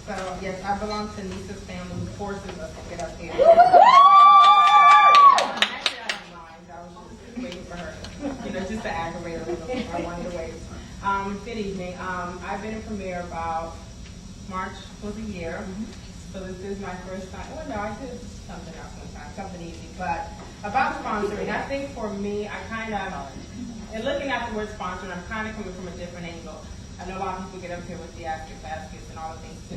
So, yes, I belong to Nisa's family who forces us to get up here. Actually, I don't mind. I was just waiting for her, just to aggravate her a little bit. I wanted to wait. Good evening. I've been in Premier about March was a year. So this is my first time. Well, no, I did something else one time, something easy. But about sponsoring, I think for me, I kind of, in looking at the word sponsoring, I'm kind of coming from a different angle. I know a lot of people get up here with theatric baskets and all the things to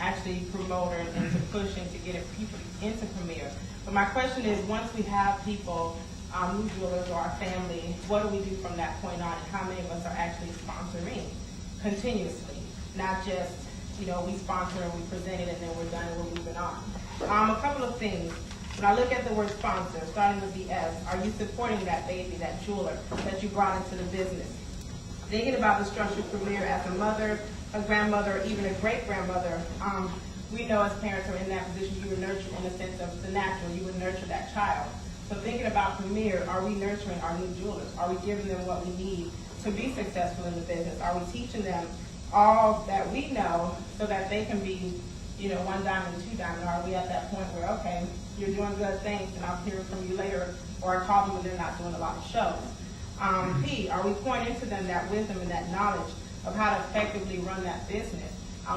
actually promote and to push and to get people into Premier. But my question is, once we have people, new jewelers or our family, what do we do from that point on, and how many of us are actually sponsoring continuously, not just we sponsor and we present it and then we're done and we're moving on. A couple of things. When I look at the word sponsor, starting with the S, are you supporting that baby, that jeweler that you brought into the business? Thinking about the structure of Premier as a mother, a grandmother, even a great-grandmother, we know as parents are in that position, you would nurture in the sense of the natural, you would nurture that child. So thinking about Premier, are we nurturing our new jewelers? Are we giving them what we need to be successful in the business? Are we teaching them all that we know so that they can be, one diamond, two diamond? Are we at that point where, okay, you're doing good things and I'll hear from you later, or I call them when they're not doing a lot of shows? P, are we pouring into them that wisdom and that knowledge of how to effectively run that business?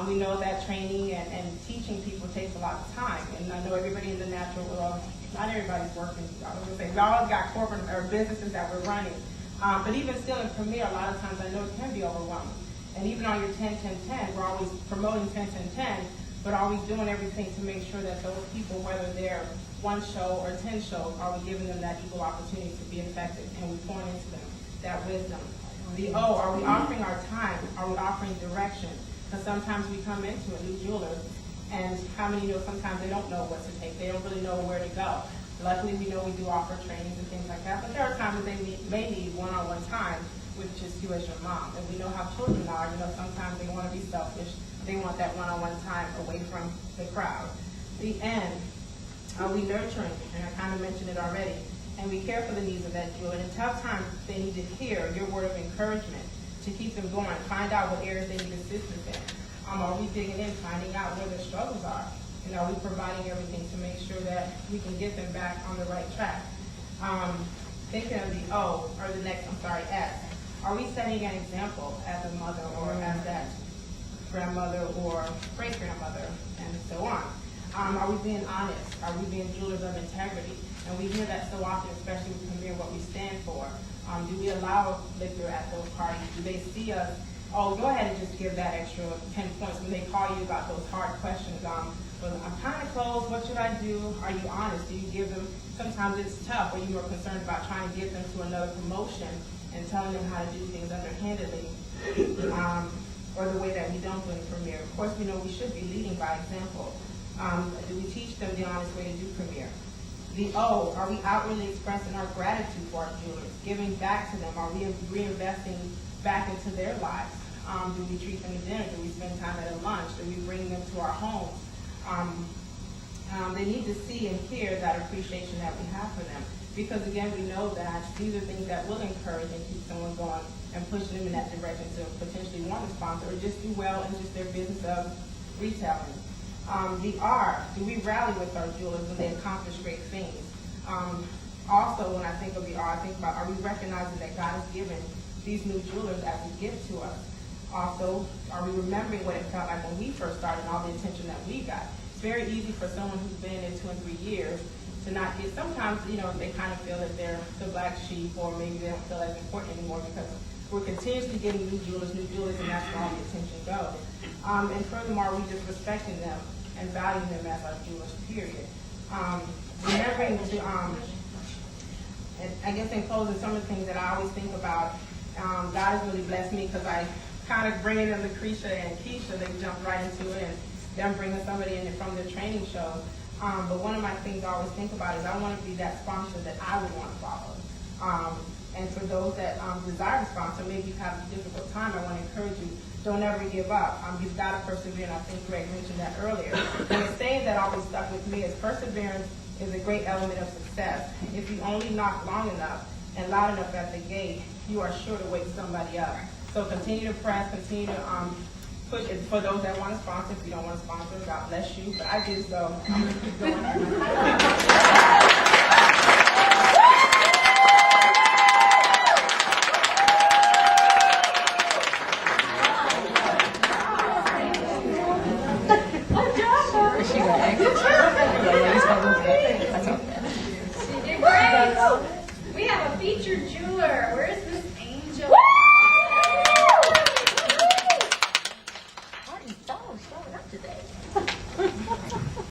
We know that training and teaching people takes a lot of time, and I know everybody in the natural world, not everybody's working. I was gonna say, we all got corporate or businesses that we're running, but even still in Premier, a lot of times I know it can be overwhelming. And even on your 10-10-10, we're always promoting 10-10-10, but always doing everything to make sure that those people, whether they're one show or 10 shows, are we giving them that equal opportunity to be effective, and we pouring into them that wisdom. The O, are we offering our time? Are we offering direction? Because sometimes we come into a new jeweler, and how many know sometimes they don't know what to take? They don't really know where to go. Luckily, we know we do offer trainings and things like that, but there are times that they may need one-on-one time with just you as your mom. And we know how children are. Sometimes they want to be selfish. They want that one-on-one time away from the crowd. The N, are we nurturing? And I kind of mentioned it already. And we care for the needs of that jeweler. In tough times, they need to hear your word of encouragement to keep them going. Find out what areas they need assistance in. Are we digging in, finding out where their struggles are? And are we providing everything to make sure that we can get them back on the right track? Thinking of the O, or the next, S. Are we setting an example as a mother or as that grandmother or great-grandmother and so on? Are we being honest? Are we being jewelers of integrity? And we hear that so often, especially with Premier, what we stand for. Do we allow liquor at those parties? Do they see us, go ahead and just give that extra 10 points when they call you about those hard questions? Well, I'm kind of closed, what should I do? Are you honest? Do you give them, sometimes it's tough, or you're more concerned about trying to get them to another promotion and telling them how to do things underhandedly, or the way that we don't do it in Premier. Of course, we know we should be leading by example. Do we teach them the honest way to do Premier? The O, are we outwardly expressing our gratitude for our jewelers, giving back to them? Are we reinvesting back into their lives? Do we treat them to dinner? Do we spend time at a lunch? Do we bring them to our homes? They need to see and hear that appreciation that we have for them. Because again, we know that these are things that will encourage and keep someone going and push them in that direction to potentially want to sponsor or just do well in just their business of retailing. The R, do we rally with our jewelers when they accomplish great things? Also, when I think of the R, I think about, are we recognizing that God has given these new jewelers as a gift to us? Also, are we remembering what it felt like when we first started and all the attention that we got? It's very easy for someone who's been in 2 and 3 years to not get, sometimes, they kind of feel that they're the black sheep, or maybe they don't feel as important anymore because we're continuously getting new jewelers, and that's where all the attention goes. And furthermore, we just respecting them and valuing them as our jewelers, period. Remembering to, and I guess in closing, some of the things that I always think about, God has really blessed me because I kind of bringing in Lucretia and Keisha, they jumped right into it, and them bringing somebody in from their training shows. But one of my things I always think about is I want to be that sponsor that I would want to follow. And for those that desire to sponsor, maybe you have a difficult time, I want to encourage you, don't ever give up. You've got to persevere, and I think Greg mentioned that earlier. And the saying that always stuck with me is perseverance is a great element of success. If you only knock long enough and loud enough at the gate, you are sure to wake somebody up. So continue to press, continue to push it for those that want to sponsor. If you don't want to sponsor, God bless you. But I do, so I'm going to keep going. She did great. We have a featured jeweler. Where's the